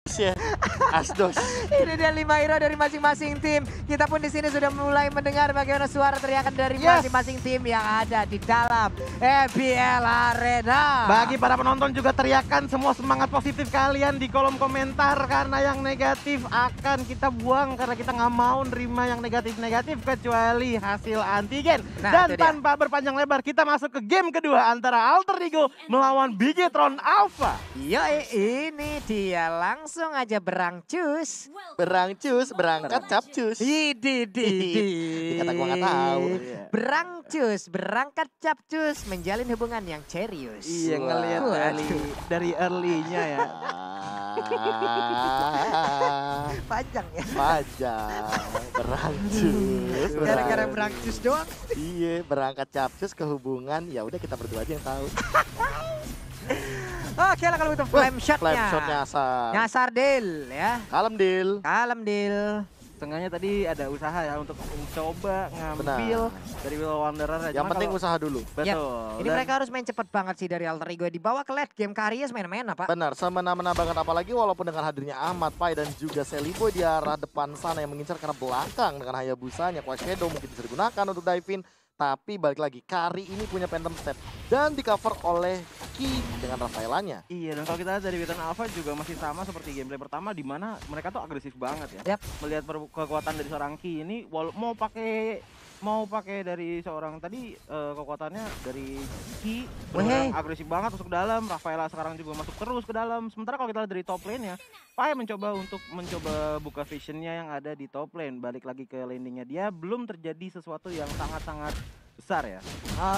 Ya, Asdos. Ini dia 5 hero dari masing-masing tim. Kita pun di sini sudah mulai mendengar bagaimana suara teriakan dari masing-masing tim yang ada di dalam EPL Arena. Bagi para penonton juga teriakan semua semangat positif kalian di kolom komentar. Karena yang negatif akan kita buang. Karena kita nggak mau nerima yang negatif-negatif kecuali hasil antigen. Nah, Dan tanpa berpanjang lebar kita masuk ke game kedua antara Alter Ego melawan Bigetron Alpha. Yo, ini dia langsung aja berangcus. Berangcus, berangkat capcus. Dikata gua nggak tahu. Berangcus, berangkat capcus, menjalin hubungan yang serius. Iya, ngelihat dari early-nya ya. Panjang ya. Panjang, berangcus. Gara-gara berangcus doang. Iya, berangkat capcus ke hubungan. Ya udah kita berdua aja yang tahu. Oke lah kalau itu flame shotnya. Flame shot nyasar. Nyasar deal ya. Kalem deal. Kalem deal. Setengahnya tadi ada usaha ya untuk mencoba ngambil dari Will Wanderer. Yang penting usaha dulu. Betul. Yep. Ini mereka harus main cepet banget sih dari Alter Ego. Dibawa ke late game Karies main-main apa? Benar, semena-mena banget apalagi walaupun dengan hadirnya Ahmad, Pai dan juga Seliboy di arah depan sana yang mengincar karena belakang dengan Hayabusanya, Quashedo mungkin bisa digunakan untuk dive in. Tapi balik lagi, Kari ini punya Phantom Step dan di cover oleh Ki dengan Rafaelanya. Iya, dan kalau kita lihat dari Bigetron Alpha juga masih sama seperti gameplay pertama di mana mereka tuh agresif banget ya. Yep. Melihat kekuatan dari seorang Ki ini mau pakai dari seorang tadi kekuatannya dari Ki agresif banget masuk ke dalam. Rafaela sekarang juga masuk terus ke dalam. Sementara kalau kita lihat dari top lane ya, Pai mencoba buka visionnya yang ada di top lane. Balik lagi ke landingnya dia belum terjadi sesuatu yang sangat-sangat besar ya.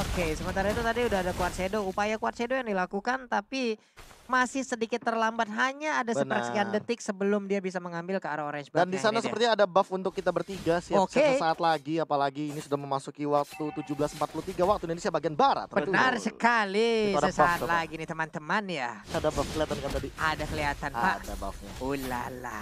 Oke, sementara itu tadi udah ada Quashedo. Upaya Quashedo yang dilakukan tapi masih sedikit terlambat. Hanya ada sepersekian detik sebelum dia bisa mengambil ke arah orange buff. Dan di sana sepertinya ada buff untuk kita bertiga siap-siap sesaat lagi. Apalagi ini sudah memasuki waktu 17.43 waktu Indonesia bagian barat. Benar sekali. Sesaat buff, lagi nih teman-teman ya. Ada buff kelihatan kan tadi? Ada kelihatan Pak. Ada buffnya. Ulala.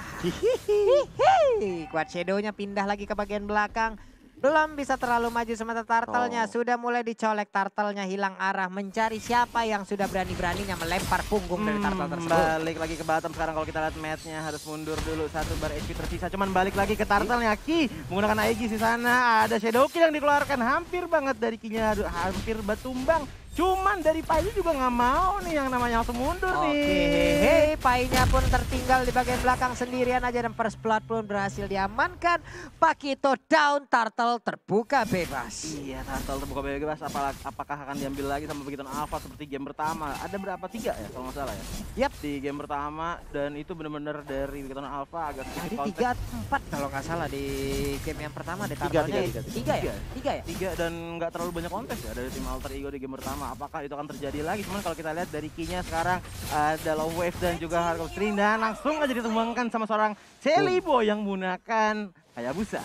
Quashedo-nya pindah lagi ke bagian belakang. Belum bisa terlalu maju sementara turtle-nya sudah mulai dicolek. Turtle-nya hilang arah mencari siapa yang sudah berani-beraninya melempar punggung dari turtle tersebut. Balik lagi ke bottom sekarang kalau kita lihat match-nya harus mundur dulu. 1 bar HP tersisa cuman balik lagi ke turtle-nya. Ki menggunakan Aegis di sana. Ada Shadow Kill yang dikeluarkan hampir banget dari Ki-nya, hampir batumbang. Cuman dari Pai juga nggak mau nih yang namanya langsung mundur nih. Pai-nya pun tertinggal di bagian belakang sendirian aja dan first blood pun berhasil diamankan. Pakito down, Turtle terbuka bebas. Iya, Turtle terbuka bebas. Apakah akan diambil lagi sama Bigetron Alpha seperti game pertama? Ada berapa? 3 ya kalau nggak salah ya? Yap. Di game pertama dan itu benar-benar dari Bigetron Alpha agak Tadi 3-4 kalau nggak salah di game yang pertama di Turtle-nya 3 ya? 3 ya? 3 dan nggak terlalu banyak kontes ya dari tim Alter Ego di game pertama. Apakah itu akan terjadi lagi? Cuman kalau kita lihat dari Ki-nya sekarang ada low wave dan juga hardcore string dan langsung aja ditumbangkan sama seorang Seliboy yang menggunakan Hayabusa.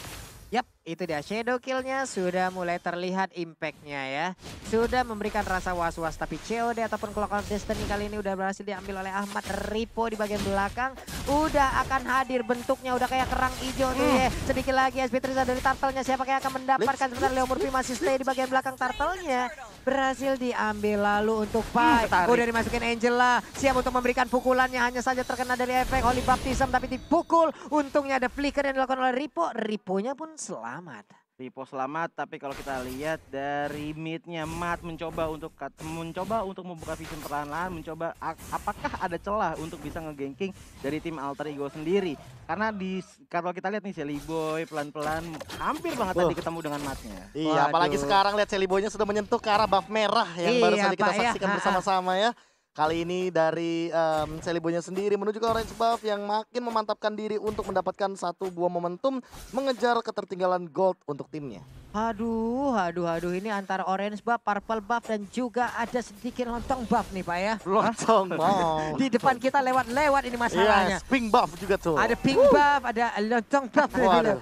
Yap, itu dia shadow kill-nya sudah mulai terlihat impact-nya ya. Sudah memberikan rasa was-was tapi COD ataupun Clock of Destiny kali ini udah berhasil diambil oleh Ahmad. Ripo di bagian belakang udah akan hadir bentuknya udah kayak kerang hijau tuh ya. Sedikit lagi SP Triza dari Turtle-nya siapa yang akan mendapatkan sebentar. Leo Murphy masih stay di bagian belakang Turtle-nya. Berhasil diambil lalu untuk Pai. Udah dimasukin Angela. Siap untuk memberikan pukulannya hanya saja terkena dari efek Holy Baptism tapi dipukul. Untungnya ada flicker yang dilakukan oleh Ripo. Riponya pun selamat. Ripo selamat, tapi kalau kita lihat dari mid-nya Matt mencoba untuk membuka vision perlahan-lahan, mencoba apakah ada celah untuk bisa nge-ganking dari tim Alter Ego sendiri. Karena kalau kita lihat nih Seliboy pelan-pelan hampir banget tadi ketemu dengan Matt-nya. Iya, apalagi sekarang lihat Seliboy-nya sudah menyentuh ke arah buff merah yang baru saja kita saksikan bersama-sama ya. Kali ini dari Seliboy-nya sendiri menuju ke orange buff yang makin memantapkan diri untuk mendapatkan satu buah momentum mengejar ketertinggalan gold untuk timnya. Aduh, ini antara orange buff, purple buff dan juga ada sedikit lontong buff nih Pak ya. Lontong buff. Di depan kita lewat-lewat ini masalahnya. Yes, pink buff juga tuh. Ada pink buff, ada lontong buff. Waduh.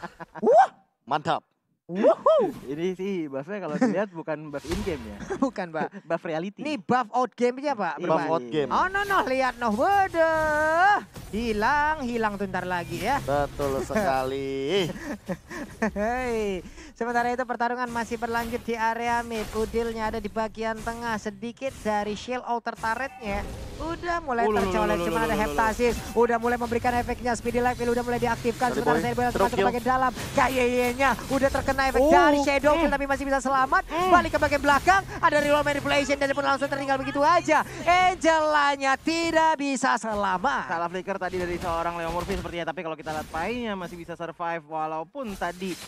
Mantap. Ini sih buffnya kalau dilihat bukan buff in game ya. Bukan, Pak. Buff reality. Ini buff out game-nya, Pak. Buff out game. Oh, no, lihat noh. Waduh. Hilang tuh ntar lagi ya. Betul sekali. Hei. Sementara itu pertarungan masih berlanjut di area mid. Udilnya ada di bagian tengah. Sedikit dari shield outer turretnya udah mulai tercolek. Cuma ada Heptasis. Udah mulai memberikan efeknya. Speedy Light udah mulai diaktifkan. Sementara saya langsung masuk ke bagian dalam. Kayaknya udah terkena efek dari Shadow Kill tapi masih bisa selamat. Balik ke bagian belakang. Ada reroll manipulation dan pun langsung tertinggal begitu aja. Angelanya tidak bisa selamat. Salah flicker tadi dari seorang Leo Murphy sepertinya. Tapi kalau kita lihat Pai-nya masih bisa survive. Walaupun tadi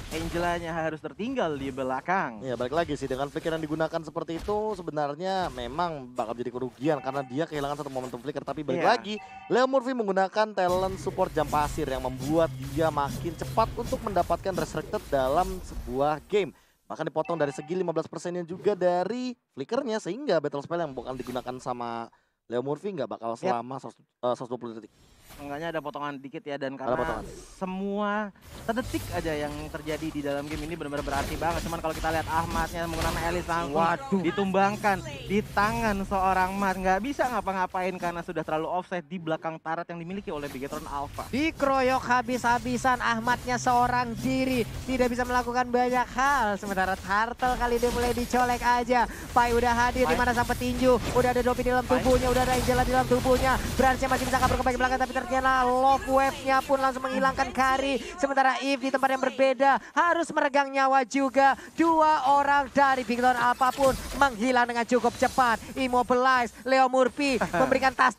Angelanya harus tertinggal di belakang. Ya balik lagi sih dengan flicker yang digunakan seperti itu sebenarnya memang bakal jadi kerugian karena dia kehilangan satu momentum flicker. Tapi balik lagi Leo Murphy menggunakan talent support jam pasir yang membuat dia makin cepat untuk mendapatkan restricted dalam sebuah game. Bahkan dipotong dari segi 15%-nya juga dari flickernya sehingga battle spell yang bakal digunakan sama Leo Murphy nggak bakal selama 120 detik. Enggaknya ada potongan dikit ya dan karena semua sedetik aja yang terjadi di dalam game ini benar-benar berarti banget. Cuman kalau kita lihat Ahmadnya menggunakan Elis langsung ditumbangkan di tangan seorang Mat. Nggak bisa ngapa-ngapain karena sudah terlalu offset di belakang turret yang dimiliki oleh Bigetron Alpha. Dikeroyok habis-habisan Ahmadnya seorang diri. Tidak bisa melakukan banyak hal. Sementara Turtle kali ini mulai dicolek aja. Pai udah hadir di mana sang petinju. Udah ada Dopi di dalam tubuhnya. Udah ada Angela di dalam tubuhnya. Branch-nya masih bisa kabur ke bagian belakang tapi ternyata Love Wave-nya pun langsung menghilangkan Kari. Sementara Eve di tempat yang berbeda harus meregang nyawa juga. Dua orang dari Bigetron Alpha pun menghilang dengan cukup cepat. Immobilize, Leo Murphy memberikan tas.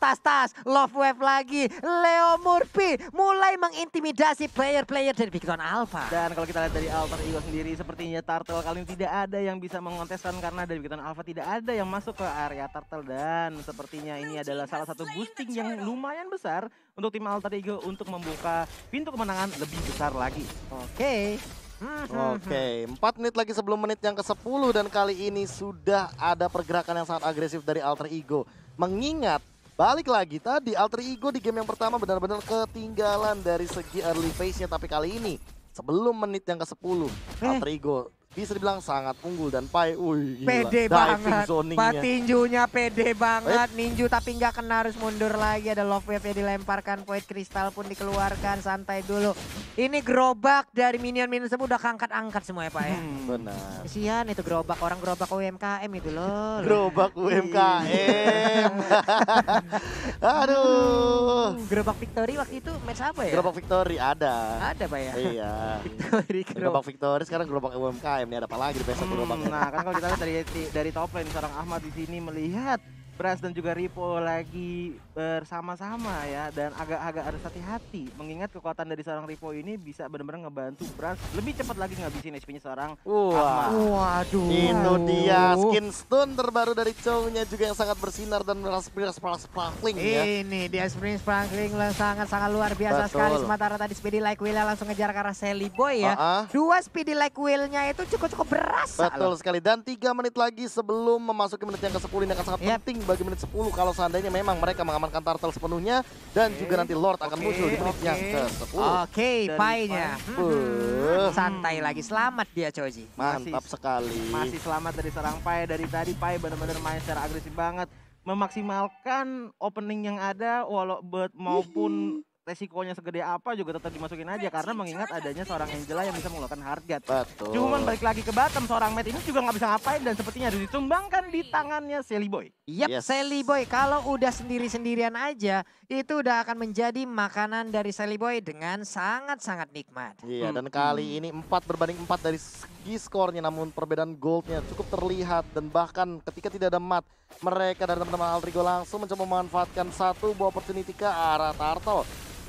Love Wave lagi. Leo Murphy mulai mengintimidasi player-player dari Bigetron Alpha. Dan kalau kita lihat dari Alter Ego sendiri sepertinya Turtle kali ini tidak ada yang bisa mengonteskan karena dari Bigetron Alpha tidak ada yang masuk ke area Turtle. Dan sepertinya ini adalah salah satu boosting yang lumayan besar untuk tim Alter Ego untuk membuka pintu kemenangan lebih besar lagi. Oke, 4 menit lagi sebelum menit yang ke-10 dan kali ini sudah ada pergerakan yang sangat agresif dari Alter Ego. Mengingat balik lagi tadi Alter Ego di game yang pertama benar-benar ketinggalan dari segi early phase-nya, tapi kali ini sebelum menit yang ke-10 Alter Ego bisa dibilang sangat unggul dan Pai, pede banget, patinjunya pede banget, ninju tapi nggak kena harus mundur lagi, ada love wave-nya dilemparkan, void crystal pun dikeluarkan, santai dulu. Ini gerobak dari minion-minion semua udah angkat-angkat semua ya Pak ya. Benar. Kesian itu gerobak, orang gerobak UMKM itu loh. Gerobak UMKM. Aduh. Gerobak Victory waktu itu match apa ya? Gerobak Victory ada. Ada Pak ya? Iya. Victory, gerobak Victory sekarang gerobak UMKM. Ini ada apa lagi di PS1 gerobaknya? Nah kan kalau kita lihat dari top lane seorang Ahmad di sini melihat Brass dan juga Ripo lagi bersama-sama ya, dan agak-agak harus hati-hati mengingat kekuatan dari seorang Ripo ini bisa benar-benar ngebantu Brass lebih cepat lagi ngabisin HP-nya seorang Ahmad. Waduh. Itu dia skin stun terbaru dari Chow-nya juga yang sangat bersinar dan sparkling ya. Ini dia Spring Sparkling sangat-sangat luar biasa sekali. Sementara tadi Speedy Like Will langsung ngejar ke arah Sally Boy ya. Dua Speedy Like Will-nya itu cukup berasa. Betul sekali, dan 3 menit lagi sebelum memasuki menit yang ke-10 ini akan sangat penting bagi menit 10 kalau seandainya memang mereka mengamankan Turtle sepenuhnya dan juga nanti Lord akan muncul di menit yang ke-10. Pai-nya santai lagi, selamat dia Choji. Mantap sekali. Masih selamat dari serang Pai. Dari tadi Pai benar-benar main secara agresif banget, memaksimalkan opening yang ada maupun resikonya segede apa juga tetap dimasukin aja karena mengingat adanya seorang Angela yang bisa mengeluarkan hard guard. Betul. Cuman balik lagi ke bottom, seorang Matt ini juga nggak bisa ngapain dan sepertinya harus ditumbangkan di tangannya Sally Boy. Sally Boy kalau udah sendiri-sendirian aja itu udah akan menjadi makanan dari Sally Boy dengan sangat-sangat nikmat. Iya, dan kali ini 4 berbanding 4 dari segi skornya, namun perbedaan goldnya cukup terlihat dan bahkan ketika tidak ada mat, mereka dari teman-teman Alter Ego langsung mencoba memanfaatkan satu buah opportunity ke arah Turtle.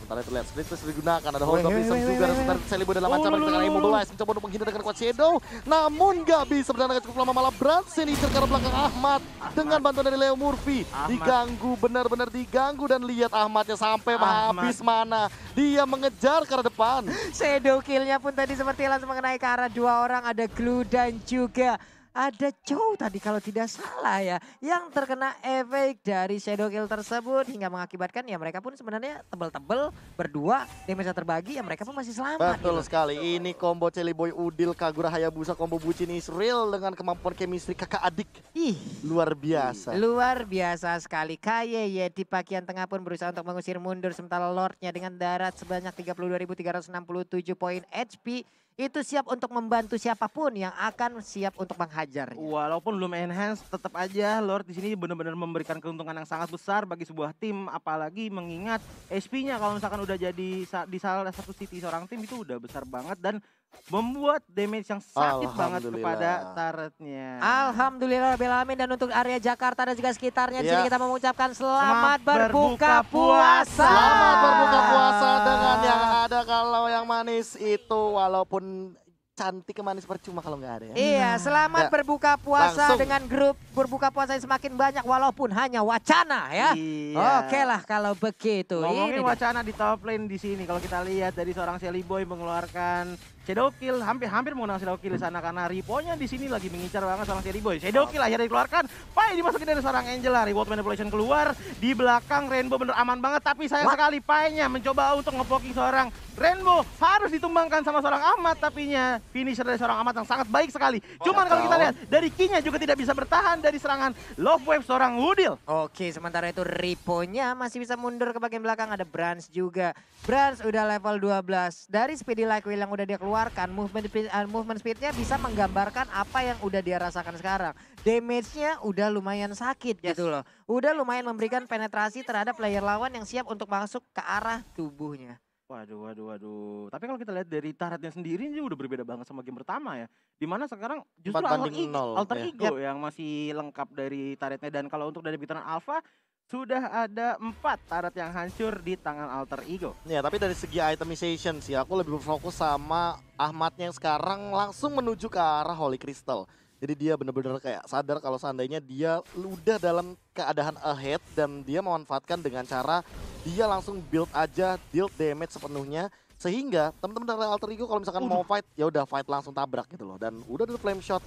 Sementara itu lihat Split Twist digunakan, ada Hold of Wisdom juga, dan sementara Sally Boy dalam ancaman dengan Immobilize mencoba untuk menghindar dengan kuat Shadow, namun gak bisa bertahan cukup lama, malah Branch ini ke arah belakang Ahmad dengan bantuan dari Leo Murphy. Diganggu, benar-benar diganggu, dan lihat Ahmadnya sampai habis mana, dia mengejar ke arah depan. Shadow kill-nya pun tadi seperti langsung mengenai ke arah dua orang, ada Glue dan juga ada Chow tadi kalau tidak salah ya. Yang terkena efek dari Shadow Kill tersebut hingga mengakibatkan ya mereka pun sebenarnya tebel-tebel berdua. Damage terbagi ya mereka pun masih selamat. Betul sekali, ini combo Celiboy Udil Kagura Hayabusa combo bucin is real dengan kemampuan chemistry kakak adik. Ih, luar biasa. Luar biasa sekali. Kaye di bagian tengah pun berusaha untuk mengusir mundur sementara Lordnya dengan darat sebanyak 32.367 poin HP. Itu siap untuk membantu siapapun yang akan siap untuk menghajar. Walaupun belum enhance, tetap aja Lord di sini benar-benar memberikan keuntungan yang sangat besar bagi sebuah tim, apalagi mengingat HP-nya kalau misalkan udah jadi di salah satu city seorang tim itu udah besar banget dan membuat damage yang sakit banget kepada turretnya. Alhamdulillah Belamin, dan untuk area Jakarta dan juga sekitarnya di sini kita mengucapkan selamat berbuka puasa. Selamat berbuka puasa dengan yang ada. Kalau yang manis itu walaupun cantik manis percuma kalau nggak ada ya. Iya, selamat berbuka puasa langsung dengan grup berbuka puasa yang semakin banyak walaupun hanya wacana ya. Iya. Oke lah kalau begitu. Ngomongin wacana di top lane di sini, kalau kita lihat dari seorang Celiboy mengeluarkan Shadow Kill, hampir menggunakan Shadow Kill di sana karena Ripo-nya di sini lagi mengincar banget seorang Celiboy. Shadow Kill akhirnya dikeluarkan, Pai dimasukin dari seorang Angela, reward manipulation keluar, di belakang Rainbow bener aman banget, tapi sayang sekali Pai-nya mencoba untuk ngepoking seorang Rainbow, harus ditumbangkan sama seorang Ahmad, tapinya finisher dari seorang Ahmad yang sangat baik sekali. Cuman kalau kita lihat dari Ki-nya juga tidak bisa bertahan dari serangan Love Wave seorang Udil. Oke, sementara itu Ripo-nya masih bisa mundur ke bagian belakang, ada Brans juga. Brans udah level 12, dari Speedy Like Will yang udah dia keluarkan, movement speednya bisa menggambarkan apa yang udah dia rasakan sekarang. Damage-nya udah lumayan sakit gitu loh. Udah lumayan memberikan penetrasi terhadap player lawan yang siap untuk masuk ke arah tubuhnya. Waduh. Tapi kalau kita lihat dari turretnya sendiri ini udah berbeda banget sama game pertama ya. Dimana sekarang justru Alter Ego yang masih lengkap dari turretnya. Dan kalau untuk dari bintang Alpha, sudah ada 4 turret yang hancur di tangan Alter Ego. Ya, tapi dari segi itemization sih aku lebih berfokus sama Ahmadnya yang sekarang langsung menuju ke arah Holy Crystal. Jadi dia bener-bener kayak sadar kalau seandainya dia udah dalam keadaan ahead dan dia memanfaatkan dengan cara dia langsung build aja, deal damage sepenuhnya. Sehingga teman-teman dari Alter Ego kalau misalkan mau fight, ya udah fight langsung tabrak gitu loh. Dan udah ada flame shot.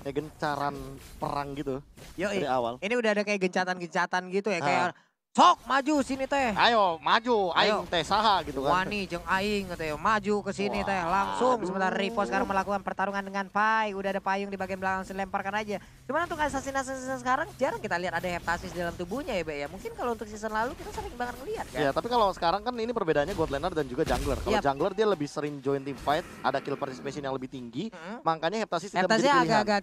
Kayak gencaran perang gitu dari awal. Ini udah ada kayak gencatan-gencatan gitu ya, kayak sok maju sini teh. Ayo maju, aing teh saha gitu kan. Wani jeung aing teh maju ke sini teh langsung. Sementara Ripo sekarang melakukan pertarungan dengan Pai. Udah ada payung di bagian belakang, lemparkan aja. Cuman untuk assassin sekarang jarang kita lihat ada heptasis dalam tubuhnya ya, Be ya. Mungkin kalau untuk season lalu kita sering banget ngeliat kan. Ya, tapi kalau sekarang kan ini perbedaannya God Laner dan juga jungler. Kalau jungler dia lebih sering join team fight, ada kill participation yang lebih tinggi. Makanya heptasis tidak menjadi pilihan. Agak-agak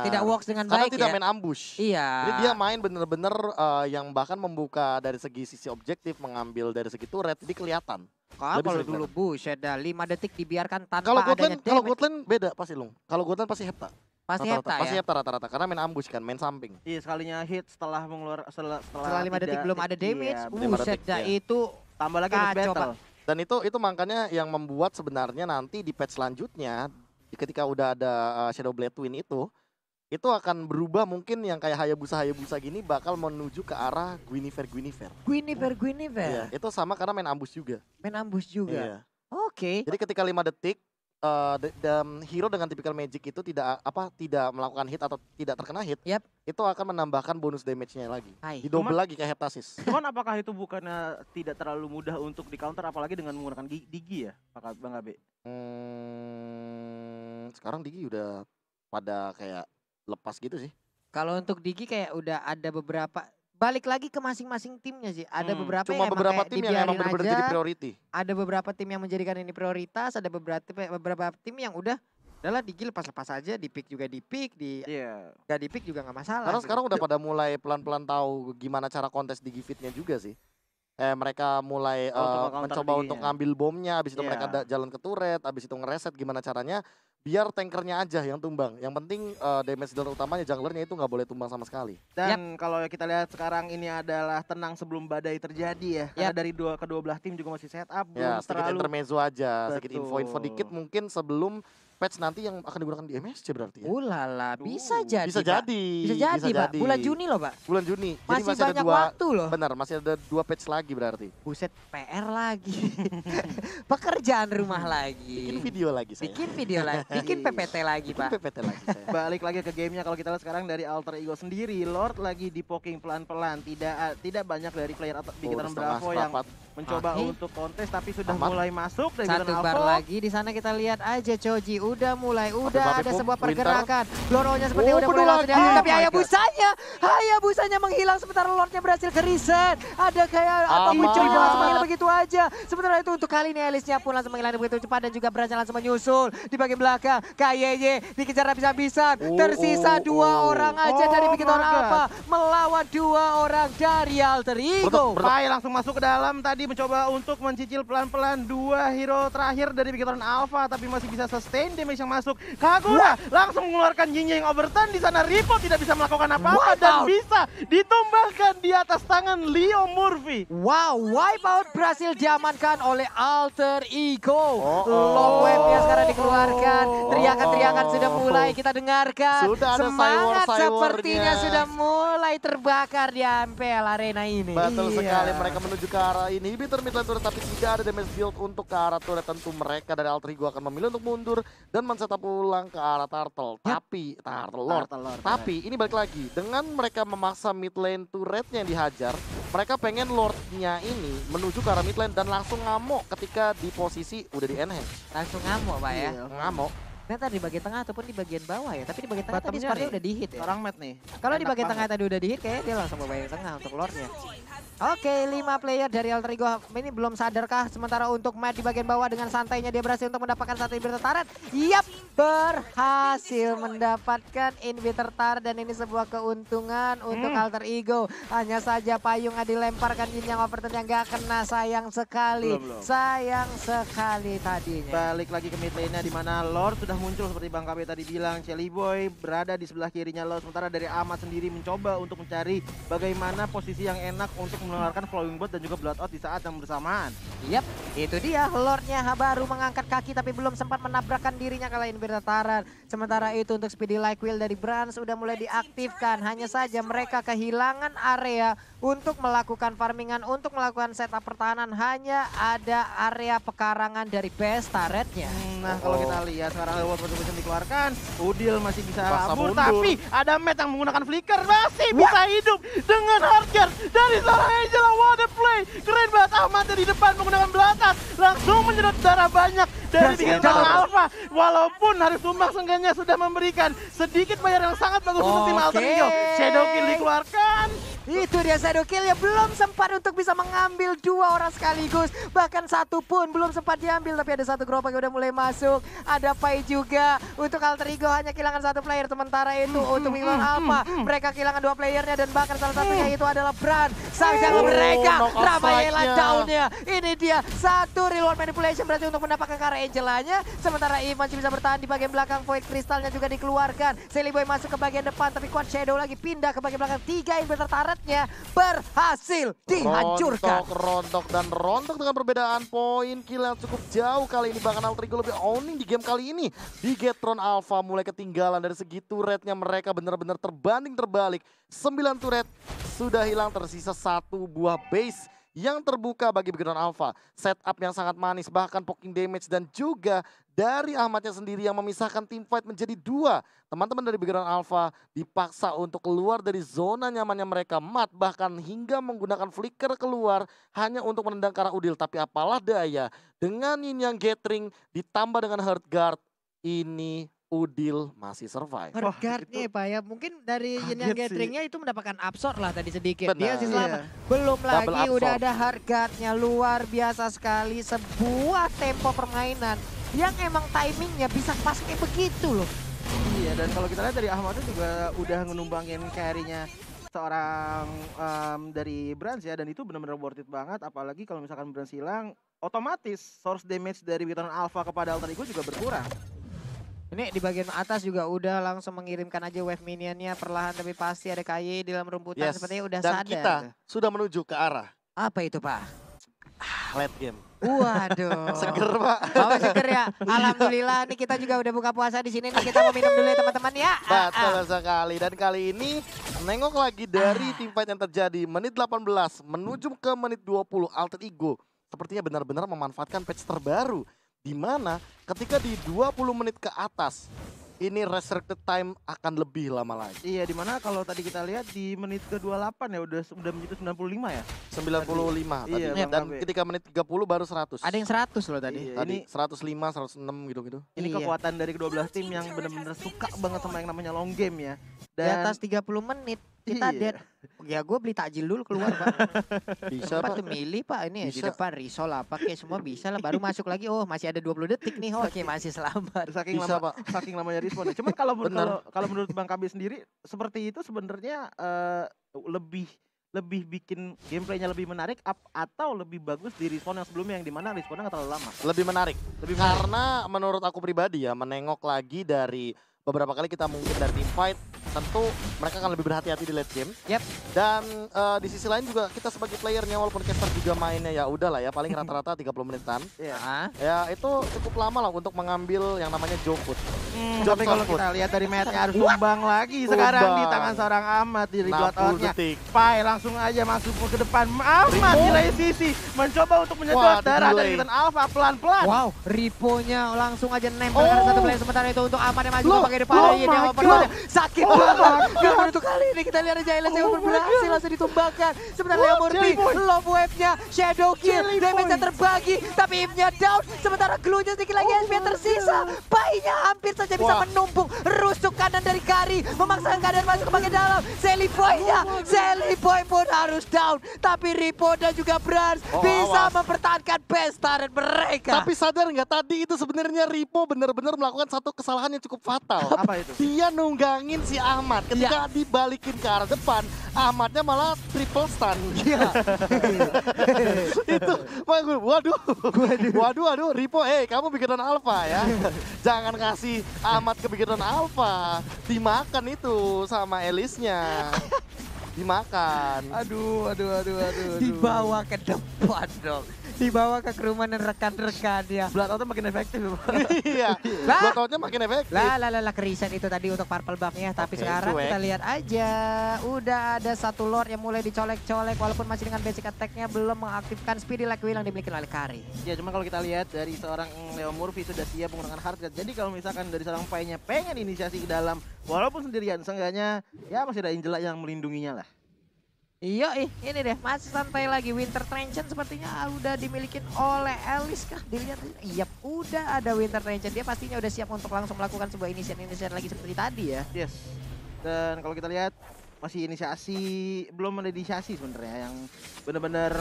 tidak works dengan karena baik tidak ya. main ambush. Iya. Jadi dia main bener-bener yang bahkan membuka dari segi sisi objektif, mengambil dari segi turret, jadi kelihatan. Kalau dulu buset dah 5 detik dibiarkan tanpa kalau adanya damage. Kalau Godland beda pasti Lung. Kalau Godland pasti hepta. Pasti hepta ya? Pasti hepta rata-rata karena main ambush kan, main samping. Iya, sekalinya hit setelah 5 detik belum ada damage. Buset dah itu tambah lagi battle. Dan itu makanya yang membuat sebenarnya nanti di patch selanjutnya ketika udah ada Shadow Blade Twin itu akan berubah, mungkin yang kayak Hayabusa gini bakal menuju ke arah Guinevere. Iya, itu sama karena main ambush juga. Iya. Oke. Jadi ketika 5 detik hero dengan typical magic itu tidak melakukan hit atau tidak terkena hit, itu akan menambahkan bonus damage-nya lagi. Didouble lagi kayak heptasis. Cuman apakah itu bukannya tidak terlalu mudah untuk di counter apalagi dengan menggunakan Digi ya, Bang Abe? Sekarang Digi udah pada kayak lepas gitu sih. Kalau untuk Digi kayak udah ada beberapa, balik lagi ke masing-masing timnya sih. Ada beberapa cuma beberapa tim yang emang benar-benar jadi priority. Ada beberapa tim yang menjadikan ini prioritas, ada beberapa tim yang udah Digi lepas-lepas aja, di pick juga di pick, gak di pick juga gak masalah. Karena sekarang udah pada mulai pelan-pelan tahu gimana cara kontes Digi Fit-nya juga sih. Mereka mulai mencoba untuk ngambil bomnya, habis itu mereka jalan ke turret, habis itu ngereset gimana caranya biar tankernya aja yang tumbang. Yang penting damage dealer utamanya junglernya itu nggak boleh tumbang sama sekali. Dan kalau kita lihat sekarang ini adalah tenang sebelum badai terjadi ya. Karena dari kedua belah tim juga masih set up. Ya, sedikit intermezzo aja, sedikit info-info dikit mungkin sebelum patch nanti yang akan digunakan di MSC berarti ya. Ulala, bisa jadi. Bisa jadi. Bisa jadi, Pak. Bulan Juni loh, Pak. Bulan Juni. Masih Jadi banyak waktu loh. Benar, masih ada 2 patch lagi berarti. Buset, PR lagi. Pekerjaan rumah lagi. Bikin video lagi saya. Bikin video lagi. Bikin PPT lagi, Bikin Pak. PPT lagi saya. Balik lagi ke gamenya, kalau kita lihat sekarang dari Alter Ego sendiri, Lord lagi di poking pelan-pelan. Tidak banyak dari player atau Big Hit Bravo yang mencoba untuk kontes, tapi sudah mulai masuk dari satu bar lagi. Di sana kita lihat aja Choji udah mulai, ada sebuah pergerakan. Loronya seperti udah mulai langsung diambil, tapi Hayabusanya menghilang sementara Lordnya berhasil ke reset. Ada kayak ataupun Choji langsung menghilang begitu aja. Sementara itu untuk kali ini Elisnya pun langsung menghilang begitu cepat dan juga berhasil langsung menyusul di bagian belakang. KYY dikejar habis-habisan. Tersisa 2 orang aja dari Big Hit Alpha melawan 2 orang dari Alter Ego. Pai langsung masuk ke dalam tadi, mencoba untuk mencicil pelan-pelan 2 hero terakhir dari Big Hit Alpha, tapi masih bisa sustain damage yang masuk. Kagura langsung mengeluarkan Yin overturn. Di sana Ripo tidak bisa melakukan apa-apa dan bisa ditumbangkan di atas tangan Leo Murphy. Wow, wipeout berhasil diamankan oleh Alter Ego. Long wave-nya sekarang dikeluarkan. Teriakan-teriakan sudah mulai kita dengarkan. Sudah ada semangat cyber-cybernya. sepertinya sudah mulai terbakar di Ampel Arena ini. Betul sekali, mereka menuju ke arah inhibitor mid lane turret, tapi tidak ada damage build untuk ke arah turret. Tentu mereka dari Alter Ego akan memilih untuk mundur dan men-setup ulang ke arah Turtle. Tapi Lord. Tapi ini balik lagi, dengan mereka memaksa mid lane turretnya yang dihajar, mereka pengen Lordnya ini menuju ke arah mid lane dan langsung ngamuk ketika di posisi udah di enhance. Langsung ngamuk Pak ya. Ngamuk. Ternyata di bagian tengah ataupun di bagian bawah ya. Tapi di bagian tengah tadi sepertinya udah di hit ya. Orang mat nih. Kalau di bagian tengah tadi udah di hit, kayaknya dia langsung ke bagian tengah untuk Lordnya. Oke, 5 player dari Alter Ego ini belum sadarkah? Sementara untuk Matt di bagian bawah dengan santainya dia berhasil untuk mendapatkan satu inhibitor turret. Yap, berhasil mendapatkan inhibitor turret dan ini sebuah keuntungan untuk Alter Ego. Hanya saja payung dilemparkan Yin yang overturn yang gak kena, sayang sekali. Sayang sekali tadinya. Balik lagi ke mid lane-nya di mana Lord sudah muncul seperti Bang KB tadi bilang. Chelly Boy berada di sebelah kirinya Lord, sementara dari Ahmad sendiri mencoba untuk mencari bagaimana posisi yang enak untuk mengeluarkan Flowing Bolt dan juga Blood Out di saat yang bersamaan. Yap, itu dia Lordnya baru mengangkat kaki tapi belum sempat menabrakkan dirinya kala inhibitor turret. Sementara itu untuk Speedy Like Wheel dari Brand sudah mulai diaktifkan. Hanya saja mereka kehilangan area untuk melakukan farmingan, untuk melakukan setup pertahanan. Hanya ada area pekarangan dari base turretnya. Nah kalau kita lihat sekarang World Position dikeluarkan, Udil masih bisa kabur, tapi ada Matt yang menggunakan flicker masih bisa hidup dengan hardcore dari seorang Angela. What a play, keren banget. Ahmad di depan menggunakan belatas, langsung menyedot darah banyak dari Big Hit Alpha. Walaupun harus tumbang, seenggaknya sudah memberikan sedikit bayar yang sangat bagus untuk tim Alter Ego. Shadow Kill dikeluarkan. Itu dia Shadow Kill ya, belum sempat untuk bisa mengambil 2 orang sekaligus. Bahkan 1 pun belum sempat diambil, tapi ada 1 gerobak yang udah mulai masuk. Ada Pai juga untuk Alter Ego hanya kehilangan 1 player. Sementara itu untuk Big Hit Alpha mereka kehilangan 2 playernya dan bahkan salah satunya itu adalah Brand. Sang jago mereka, Ramayela down-nya. Ini dia 1 reward manipulation berarti untuk mendapatkan ke arah Angelanya. Sementara Eve masih bisa bertahan di bagian belakang, Void Crystalnya juga dikeluarkan. Sally Boy masuk ke bagian depan tapi Quad Shadow lagi pindah ke bagian belakang. 3 inhibitor turretnya berhasil dihancurkan. Rontok dengan perbedaan poin kill yang cukup jauh kali ini. Bahkan Alter Ego lebih owning di game kali ini. Di Gatron Alpha mulai ketinggalan dari segi turretnya, mereka benar-benar terbanding terbalik. 9 turret sudah hilang, tersisa 1 buah base yang terbuka bagi Big Hit Alpha. Setup yang sangat manis, bahkan poking damage dan juga dari Ahmadnya sendiri yang memisahkan tim fight menjadi 2. Teman-teman dari Big Hit Alpha dipaksa untuk keluar dari zona nyamannya mereka. Matt bahkan hingga menggunakan flicker keluar hanya untuk menendang ke arah Udil. Tapi apalah daya, dengan Yin yang Gathering ditambah dengan Heart Guard, ini Udil masih survive. Heart Guard-nya Pak ya, mungkin dari Yin yang Gathering-nya itu mendapatkan absorb lah tadi sedikit. Dia sih selamat. Belum lagi udah ada Heart Guard-nya, luar biasa sekali. Sebuah tempo permainan yang emang timingnya bisa pas kayak begitu loh. Iya, dan kalau kita lihat dari Ahmad juga udah ngenumbangin carry-nya seorang dari Brans ya, dan itu benar-benar worth it banget. Apalagi kalau misalkan Brans hilang, otomatis source damage dari Big Hit Alpha kepada Alter Ego juga berkurang. Ini di bagian atas juga udah langsung mengirimkan aja wave minionnya perlahan tapi pasti ada KY di dalam rumputan sepertinya udah dan sadar. Dan kita sudah menuju ke arah. Apa itu Pak? late game. Waduh. Seger, Pak. Oh, seger ya. Alhamdulillah nih kita juga udah buka puasa di sini nih. Kita mau minum dulu ya teman-teman ya. Betul sekali. Dan kali ini nengok lagi dari teamfight yang terjadi menit 18 menuju ke menit 20 Alter Ego sepertinya benar-benar memanfaatkan patch terbaru di mana ketika di 20 menit ke atas ini restricted time akan lebih lama lagi. Iya, dimana kalau tadi kita lihat di menit ke-28 ya udah menyentuh 95 ya. 95 tadi. Iya, Dan ketika menit 30 baru 100. Ada yang 100 loh tadi. Iya, Tadi ini 105, 106 gitu-gitu. Ini Iya. kekuatan dari kedua belah tim yang benar-benar suka banget sama yang namanya long game ya. Di atas 30 menit kita Iya. dead. Ya gue beli takjil dulu keluar Pak. Bisa, Apa Pak. tuh milih Pak ini ya, di Bisa. depan risol apa kayak semua bisa lah. Baru masuk lagi, oh masih ada 20 detik nih. Oke masih selamat. saking Bisa, lama, saking lamanya respon ya. Cuman kalau Bener. kalau menurut Bang Kabe sendiri seperti itu sebenarnya lebih bikin gameplaynya lebih menarik atau lebih bagus di respon yang sebelumnya yang dimana responnya nggak terlalu lama. Lebih menarik. Lebih menarik. Karena menurut aku pribadi ya, menengok lagi dari beberapa kali kita mungkin dari team fight, tentu mereka akan lebih berhati-hati di late game. Yap. Dan di sisi lain juga kita sebagai playernya walaupun caster juga mainnya ya udahlah ya paling rata-rata 30 menitan. Iya. Ah, Ya itu cukup lama lah untuk mengambil yang namanya Jokut. Tapi kalau kita lihat dari match-nya harus tumbang lagi sekarang di tangan seorang Ahmad di 60 blood-out-nya. detik. Pai langsung aja masuk ke depan. Ahmad nilai sisi mencoba untuk menyedot Wah, darah dari delay. Titan Alpha pelan-pelan. wow, Riponya langsung aja nempel karena Oh. satu player sementara itu untuk Ahmad yang maju Loh, pakai depan oh ini my yang open God. mode. Sakit banget. Dan untuk kali ini kita lihat aja Elas yang berhasil langsung ditumbangkan. Sementara Leo Murphy, Jelly Boy. love wave-nya, shadow kill, Jelly damage-nya Boy. terbagi, tapi Eve-nya down. Sementara glue-nya sedikit lagi SP tersisa. Pai-nya hampir saja bisa Wah. menumpuk. Rusuk kanan dari Kari, memaksakan keadaan masuk ke bagian dalam. Selly Boy-nya, Selly Boy pun harus down. Tapi Ripo dan juga Brans Oh, bisa awas. mempertahankan best turret mereka. Tapi sadar nggak tadi itu sebenarnya Ripo benar-benar melakukan satu kesalahan yang cukup fatal. Apa itu? Dia nunggangin si Ahmad. Ketika dibalikin ke arah depan, Ahmadnya malah triple stun. Iya. Itu, waduh, Ripo, kamu bikinan alpha ya. Jangan kasih Ahmad ke bikinan alpha. Dimakan itu sama Elisnya. Dimakan. Aduh. Dibawa ke depan dong. Dibawa ke kerumunan rekan-rekannya. Blood-out-nya makin efektif. Iya, Lah. blackout-nya makin efektif. Lah keriset itu tadi untuk purple buff-nya. Tapi Oke, sekarang cuek. kita lihat aja. Udah ada satu lord yang mulai dicolek-colek. Walaupun masih dengan basic attack-nya belum mengaktifkan speedy like will yang dimiliki oleh Kari. Ya cuma kalau kita lihat dari seorang Leo Murphy sudah siap menggunakan hard cut. Jadi kalau misalkan dari seorang Pai-nya pengen inisiasi ke dalam walaupun sendirian, seenggaknya ya masih ada Angela yang melindunginya lah. Iya ini deh masih santai lagi. Winter Trenchant sepertinya udah dimiliki oleh Elis kah? Dilihat, iya udah ada Winter Trenchant. Dia pastinya udah siap untuk langsung melakukan sebuah inisiasi lagi seperti tadi ya. Yes. Dan kalau kita lihat masih belum ada inisiasi sebenarnya yang benar-benar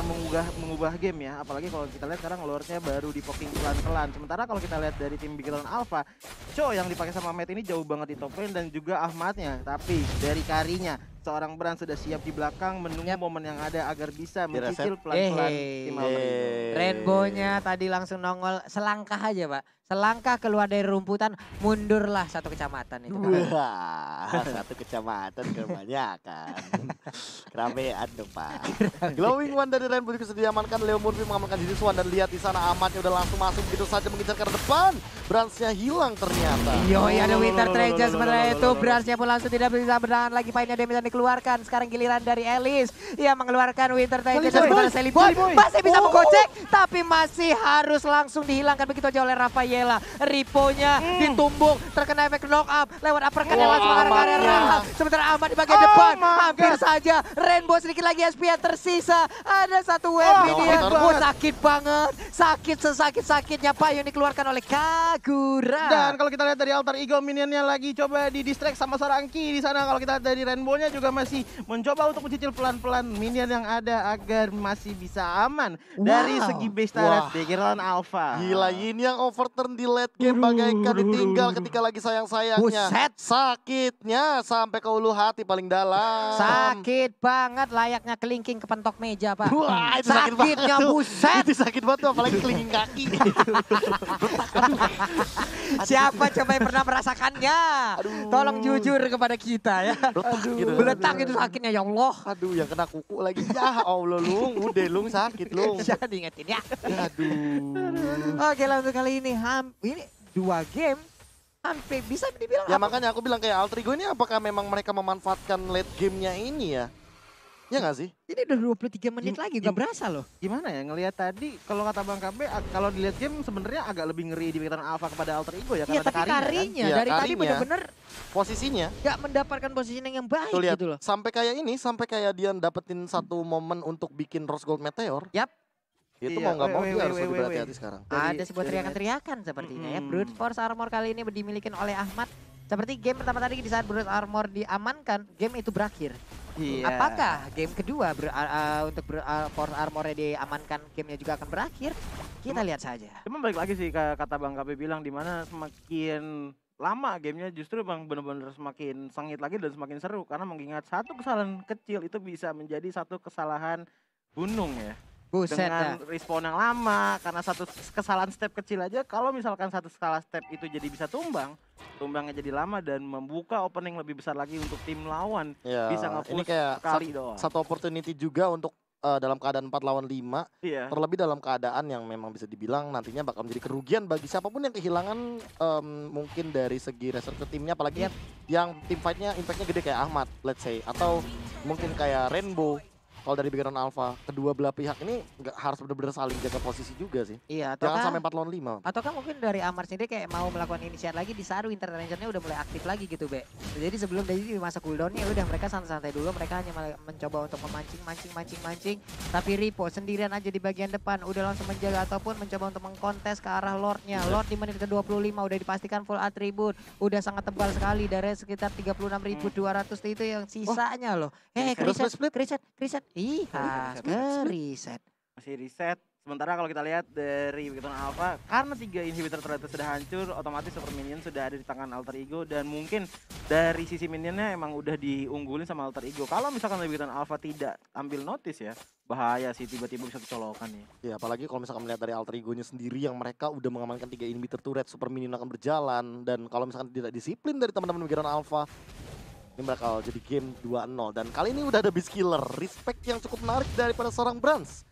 mengubah game ya. Apalagi kalau kita lihat sekarang lordnya baru di poking pelan-pelan. Sementara kalau kita lihat dari tim Bikilan Alpha, Cho yang dipakai sama Matt ini jauh banget di top lane dan juga Ahmadnya. Tapi dari Karinya, seorang Bran sudah siap di belakang menunggu momen yang ada agar bisa mencicil pelan-pelan tim Alter Ego. Rainbow-nya tadi langsung nongol selangkah aja Pak. Selangkah keluar dari rumputan, mundurlah 1 kecamatan itu. Wah, 1 kecamatan kebanyakan. Keramaian tuh Pak. Glowing One dari Rainbow juga sudah diamankan. Leo Murphy mengamankan diri Swan dan lihat di sana Ahmadnya udah langsung masuk begitu saja mengincar ke depan. Bransnya hilang ternyata. Yo, ada Winter Treasure sementara itu Bransnya pun langsung tidak bisa bertahan lagi. Painnya damage dikeluarkan. Sekarang giliran dari Elis. Ia mengeluarkan Winter Treasure dan sementara Selly Boy masih bisa menggocek, tapi masih harus langsung dihilangkan begitu aja oleh Rafaela. Riponya ditumbuk, terkena efek knock up lewat uppercut yang langsung mengarah ke area Rahel. Sementara Ahmad di bagian depan, hampir saja Rainbow sedikit lagi SP yang tersisa. Ada satu wave ini. Sakit banget, sakit sesakit-sakitnya Pak yang dikeluarkan oleh Kagura. Dan kalau kita lihat dari Alter Ego minionnya lagi coba di distract sama Sarangki di sana. Kalau kita lihat dari Rainbow-nya juga masih mencoba untuk mencicil pelan-pelan minion yang ada agar masih bisa aman dari segi base turret Bikilan Alpha. Gila, Yin yang overturn di late game bagaikan ditinggal ketika lagi sayang-sayangnya. Buset. Sakitnya sampai ke ulu hati paling dalam. Sakit banget layaknya kelingking kepentok meja Pak. Wah, itu sakit banget Sakitnya tuh. buset. Itu sakit banget tuh, apalagi kelingking kaki. Siapa coba yang pernah merasakannya? Tolong jujur kepada kita ya. Beletak gitu sakitnya ya Allah. Aduh, yang kena kuku lagi. Ya Allah Lung, udah Lung sakit Lung. Jangan diingetin ya. Aduh. Oke, langsung kali ini ini 2 game hampir bisa dibilang. Ya makanya aku bilang kayak Altrigo ini apakah memang mereka memanfaatkan late game-nya ini ya? Ya nggak sih? Ini udah 23 menit lagi, gak berasa loh. Gimana ya ngelihat tadi kalau kata Bang KB kalau dilihat game sebenarnya agak lebih ngeri di Bigatan Alpha kepada Alter Ego ya Iya, karena tapi karinya Ya, dari tadi karinya. bener-bener Posisinya. gak mendapatkan positioning yang baik Tuh lihat, gitu loh. sampai kayak dia dapetin satu momen untuk bikin Rose Gold Meteor. Yap. Itu Iya, mau nggak mau weh, dia harus weh, lebih weh, berhati-hati sekarang. Ada sebuah teriakan-teriakan sepertinya ya. Brute Force Armor kali ini dimiliki oleh Ahmad. Seperti game pertama tadi di saat Brute Armor diamankan, game itu berakhir. Iya. Apakah game kedua untuk Force Armornya diamankan, gamenya juga akan berakhir? Kita lihat saja. Cuma balik lagi sih ke kata Bang KB bilang dimana semakin lama gamenya justru Bang benar-benar semakin sengit lagi dan semakin seru karena mengingat satu kesalahan kecil itu bisa menjadi satu kesalahan gunung ya. Buset Dengan dah. respawn yang lama karena satu kesalahan step kecil aja kalau misalkan satu salah step itu jadi bisa tumbangnya jadi lama dan membuka opening lebih besar lagi untuk tim lawan. Ya, Bisa ini nge-push kayak sekali doang. satu opportunity juga untuk dalam keadaan 4 lawan 5. Iya. Terlebih dalam keadaan yang memang bisa dibilang nantinya bakal menjadi kerugian bagi siapapun yang kehilangan mungkin dari segi reserve timnya, apalagi yang tim fightnya impactnya gede kayak Ahmad, let's say, atau mungkin kayak Rainbow. Kalau dari Bigatan Alpha, kedua belah pihak ini nggak harus benar-benar saling jaga posisi juga sih. Iya, Jangan sampai 4 lawan 5. Ataukah mungkin dari Amar sendiri kayak mau melakukan inisiat lagi di saat Winter Ranger-nya udah mulai aktif lagi gitu, Be. Jadi sebelum dari di masa cooldown-nya udah mereka santai-santai dulu, mereka hanya mencoba untuk memancing. Tapi Ripo sendirian aja di bagian depan, udah langsung menjaga ataupun mencoba untuk mengkontes ke arah Lord-nya. Lord di menit ke-25 udah dipastikan full atribut, udah sangat tebal sekali dari sekitar 36.200 itu yang sisanya loh. Kriset. Iya, riset. Masih reset. Sementara kalau kita lihat dari Bigatan Alpha, karena 3 inhibitor ternyata sudah hancur, otomatis Super Minion sudah ada di tangan Alter Ego dan mungkin dari sisi minionnya emang udah diunggulin sama Alter Ego. Kalau misalkan Bigatan Alpha tidak ambil notice ya, bahaya sih tiba-tiba bisa kecolokan nih. Ya apalagi kalau misalkan melihat dari Alter Ego-nya sendiri yang mereka udah mengamankan 3 inhibitor turret, Super Minion akan berjalan, dan kalau misalkan tidak disiplin dari teman-teman Bigatan Alpha, ini bakal jadi game 2-0. Dan kali ini udah ada Beast Killer, respect yang cukup menarik daripada seorang Brans.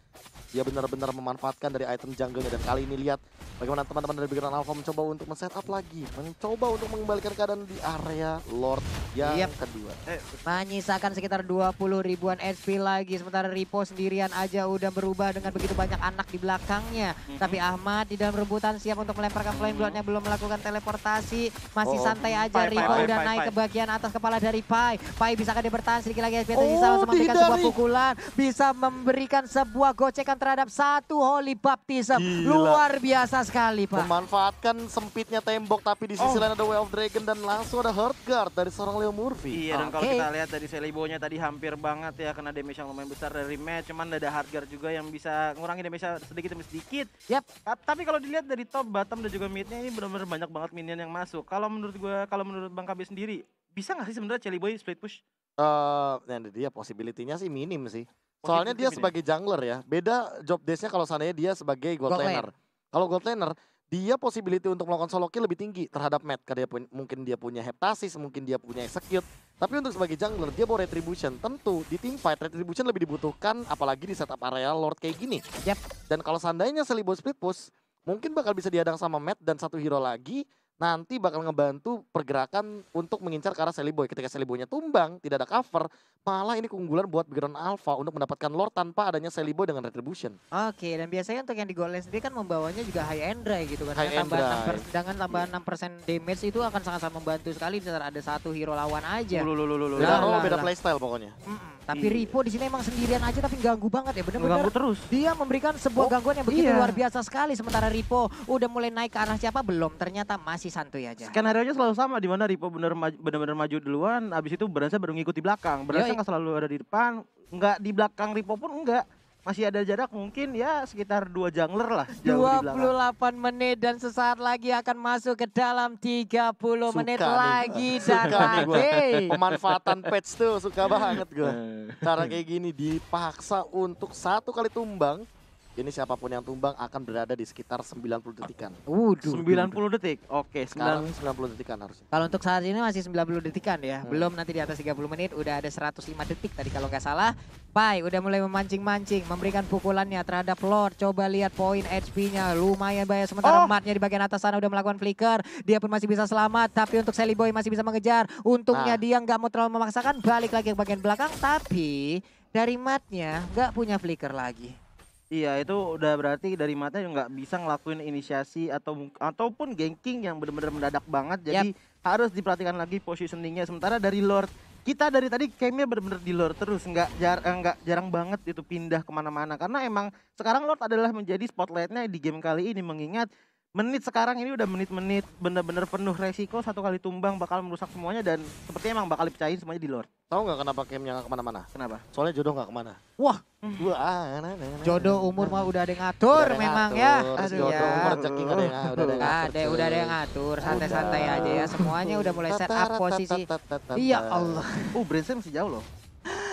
Dia benar-benar memanfaatkan dari item jungle-nya, dan kali ini lihat bagaimana teman-teman dari Bigatan Alpha mencoba untuk men-setup lagi, mencoba untuk mengembalikan keadaan di area Lord yang kedua. Menyisakan sekitar 20 ribuan HP lagi, sementara Ripo sendirian aja udah berubah dengan begitu banyak anak di belakangnya. Tapi Ahmad di dalam rebutan siap untuk melemparkan Flame Blood-nya, belum melakukan teleportasi, masih santai aja. Ripo udah naik ke bagian atas kepala dari Pai. Pai bisakah dia bertahan sedikit lagi, HP tersisa langsung memberikan sebuah pukulan, bisa memberikan sebuah gocekan terhadap satu Holy Baptism. Gila. Luar biasa sekali, Pak. Memanfaatkan sempitnya tembok, tapi di sisi lain ada Way of Dragon dan langsung ada Heart Guard dari seorang Leo Murphy. Iya, dan kalau kita lihat dari Celibo-nya tadi hampir banget ya kena damage yang lumayan besar dari match, cuman ada Heart Guard juga yang bisa ngurangi damage sedikit demi sedikit. Yap. Tapi kalau dilihat dari top, bottom dan juga mid-nya ini benar-benar banyak banget minion yang masuk. Kalau menurut Bang KB sendiri, bisa nggak sih sebenarnya Celiboy split push? Nah dia possibility-nya sih minim sih. Soalnya dia sebagai jungler ya, beda job desk-nya kalau seandainya dia sebagai gold laner. Kalau gold laner, dia possibility untuk melakukan solo kill lebih tinggi terhadap Matt. Karena mungkin dia punya heptasis, mungkin dia punya execute. Tapi untuk sebagai jungler, dia bawa retribution. Tentu di team fight, retribution lebih dibutuhkan apalagi di setup area Lord kayak gini. Dan kalau seandainya Celibo split push, mungkin bakal bisa dihadang sama Matt dan satu hero lagi. Nanti bakal ngebantu pergerakan untuk mengincar ke arah Celiboy. Ketika Celiboy-nya tumbang, tidak ada cover, malah ini keunggulan buat Bigatan Alpha untuk mendapatkan Lord tanpa adanya Celiboy dengan Retribution. Oke, dan biasanya untuk yang di Gold Lane sendiri kan membawanya juga high end dry gitu kan. High end dry. Dengan tambahan 6% damage itu akan sangat-sangat membantu sekali saat ada satu hero lawan aja. Beda playstyle pokoknya. Tapi Ripo di sini emang sendirian aja tapi ganggu banget ya, bener-bener. Ganggu terus. Dia memberikan sebuah gangguan yang begitu luar biasa sekali. Sementara Ripo udah mulai naik ke arah siapa belum, ternyata masih santuy aja. Skenario-nya selalu sama, di mana Ripo benar-benar maju duluan, abis itu Bransnya baru ngikut di belakang. Bransnya nggak selalu ada di depan, nggak di belakang Ripo pun enggak. Masih ada jarak mungkin ya sekitar 2 jungler lah. 28 menit dan sesaat lagi akan masuk ke dalam 30 menit lagi. Dan lagi. Pemanfaatan patch tuh suka banget gue. Cara kayak gini dipaksa untuk 1 kali tumbang. ini siapapun yang tumbang akan berada di sekitar 90 detikan. 90 detik. Oke, sekarang 90 detikan harusnya. Kalau untuk saat ini masih 90 detikan ya. Belum nanti di atas 30 menit udah ada 105 detik tadi kalau nggak salah. Pai udah mulai memancing-mancing, memberikan pukulannya terhadap Lord. Coba lihat poin HP-nya, lumayan banyak. Sementara matnya di bagian atas sana udah melakukan flicker. Dia pun masih bisa selamat, tapi untuk Sally Boy masih bisa mengejar. Untungnya dia nggak mau terlalu memaksakan, balik lagi ke bagian belakang. Tapi dari matnya nggak punya flicker lagi. Iya, itu udah berarti dari matnya nggak bisa ngelakuin inisiasi ataupun ganking yang benar-benar mendadak banget. Jadi harus diperhatikan lagi positioningnya. Sementara dari Lord, kita dari tadi kayaknya benar-benar di Lord terus, nggak jarang banget itu pindah kemana-mana. Karena emang sekarang Lord adalah menjadi spotlightnya di game kali ini, mengingat menit sekarang ini udah menit-menit bener-bener penuh resiko, satu kali tumbang bakal merusak semuanya dan sepertinya emang bakal dipecahin semuanya di Lord. Tahu nggak kenapa gamenya nggak kemana-mana? Kenapa? Soalnya jodoh nggak kemana. Wah, jodoh umur mah udah ada yang ngatur memang ya. Aduh ya. Rezeki udah ada yang ngatur, santai-santai aja ya. Semuanya udah mulai set up posisi. Iya Allah. Brainstorm masih jauh loh.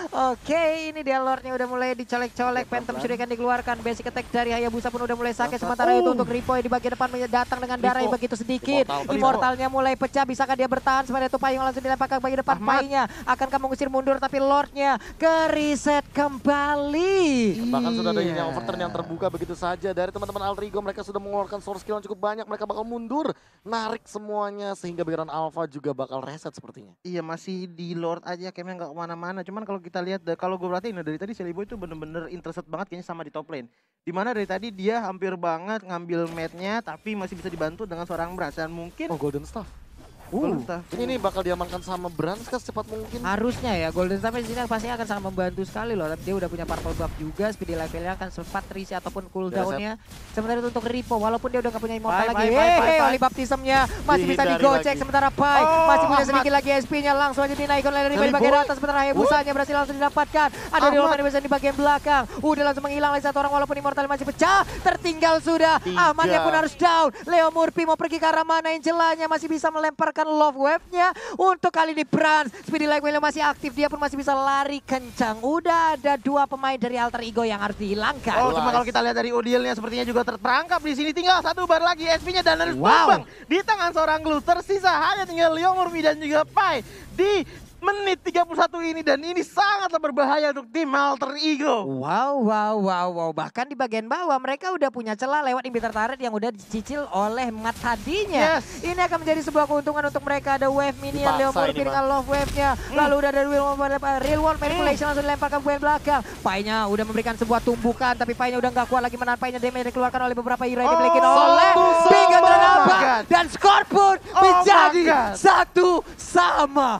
Oke, ini dia Lordnya udah mulai dicolek-colek, Phantom Shuriken dikeluarkan, basic attack dari Hayabusa pun udah mulai sakit. Sementara itu untuk Ripoy di bagian depan datang dengan darah yang begitu sedikit. Immortalnya mulai pecah, bisakah dia bertahan? Sementara itu Payung langsung dilempar ke bagian depan. Paynya akankah mengusir mundur, tapi Lordnya ke reset kembali. Bahkan sudah ada yang overturn yang terbuka begitu saja dari teman-teman Alter Ego. Mereka sudah mengeluarkan source skill yang cukup banyak, mereka bakal mundur, narik semuanya sehingga bagian Alpha juga bakal reset sepertinya. Iya, masih di Lord aja kayaknya nggak kemana-mana. Cuman kalau kita lihat, kalau gue perhatiin dari tadi Sally Boy itu bener-bener interested banget kayaknya sama di top lane. Dimana dari tadi dia hampir banget ngambil match-nya, tapi masih bisa dibantu dengan seorang Brans. Dan mungkin Golden Staff. Ini bakal diamankan sama Brans kan secepat mungkin. Harusnya ya, Golden Staff di sini pasti akan sangat membantu sekali loh. Tapi dia udah punya purple buff juga, speedy levelnya akan sempat reset ataupun cooldownnya. Sementara itu untuk Ripo, walaupun dia udah gak punya immortal lagi. Holy baptismnya masih bisa digocek. Sementara Pai masih punya sedikit lagi SP-nya, langsung aja dinaikkan oleh Ripo di bagian atas. Sementara Hayabusanya berhasil langsung didapatkan. Ada di Roman di bagian belakang. Udah langsung menghilang lagi satu orang walaupun immortal masih pecah. Tertinggal sudah. Ahmadnya pun harus down. Leo Murphy mau pergi ke arah mana? Angelanya masih bisa melemparkan love wave-nya. Untuk kali ini Brans, speedy levelnya masih aktif, dia pun masih bisa lari kencang. Udah ada dua pemain dari Alter Ego yang harus dihilangkan. Cuma kalau kita lihat dari Udilnya sepertinya juga terperangkap di sini. Tinggal satu bar lagi SP-nya dan harus tumbang di tangan seorang Glue. Tersisa hanya tinggal Leo Murphy dan juga Pai di menit 31 ini, dan ini sangatlah berbahaya untuk tim Alter Ego. Wow. Bahkan di bagian bawah mereka udah punya celah lewat inhibitor turret yang udah dicicil oleh Mat tadinya. Ini akan menjadi sebuah keuntungan untuk mereka. Ada wave minion Leo Murphy dengan love wave-nya. Lalu udah ada real world manipulation langsung dilempar ke bagian belakang. Pai-nya udah memberikan sebuah tumbukan, tapi Pai-nya udah gak kuat lagi menahan. Pai-nya damage dikeluarkan oleh beberapa hero yang dimiliki oleh Bigger Dranaba. Dan skor pun menjadi 1-1.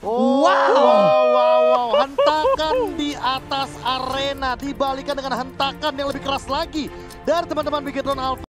Wow, hentakan di atas arena dibalikan dengan hentakan yang lebih keras lagi dari teman-teman Bigetron Alpha.